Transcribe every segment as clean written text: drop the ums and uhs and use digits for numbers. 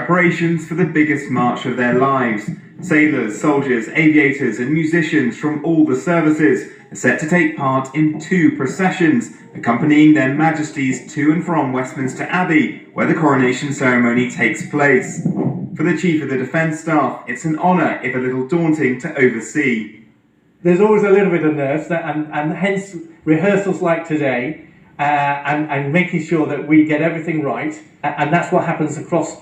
preparations for the biggest march of their lives. Sailors, soldiers, aviators and musicians from all the services are set to take part in 2 processions, accompanying their Majesties to and from Westminster Abbey, where the coronation ceremony takes place. For the Chief of the Defence Staff, it's an honour, if a little daunting, to oversee. There's always a little bit of nerves, and hence rehearsals like today, and making sure that we get everything right, and that's what happens across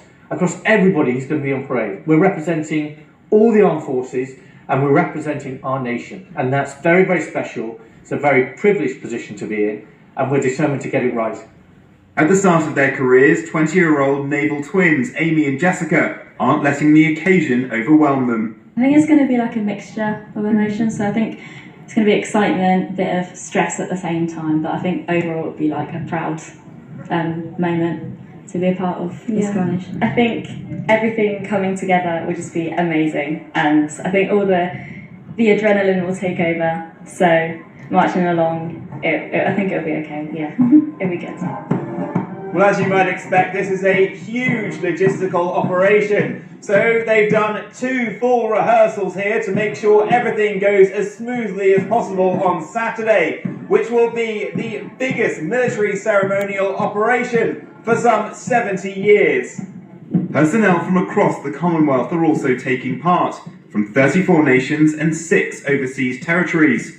everybody who's going to be on parade. We're representing all the armed forces, and we're representing our nation, and that's very, very special. It's a very privileged position to be in, and we're determined to get it right. At the start of their careers, 20-year-old naval twins Amy and Jessica aren't letting the occasion overwhelm them. I think it's going to be like a mixture of emotions, so I think it's going to be excitement, a bit of stress at the same time, but I think overall it'll be like a proud moment to be a part of this coronation. I think everything coming together will just be amazing, and I think all the adrenaline will take over, so marching along, I think it'll be okay, it'll be good. Well, as you might expect, this is a huge logistical operation. So they've done 2 full rehearsals here to make sure everything goes as smoothly as possible on Saturday, which will be the biggest military ceremonial operation for some 70 years. Personnel from across the Commonwealth are also taking part, from 34 nations and 6 overseas territories.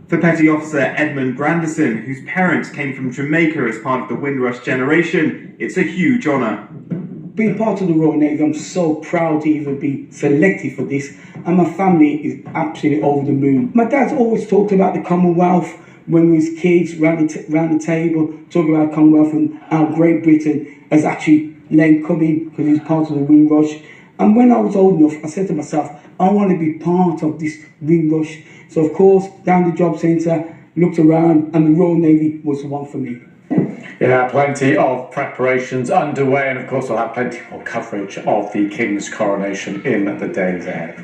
For Petty Officer Edmund Grandison, whose parents came from Jamaica as part of the Windrush generation, it's a huge honour. Being part of the Royal Navy, I'm so proud to even be selected for this, and my family is absolutely over the moon. My dad's always talked about the Commonwealth when we was kids, round the table, talking about Commonwealth and how Great Britain has actually let him come in because he's part of the Windrush. And when I was old enough, I said to myself, I want to be part of this Windrush. So of course, down the job centre, looked around, and the Royal Navy was the one for me. Yeah, plenty of preparations underway, and of course we'll have plenty more coverage of the King's coronation in the days ahead.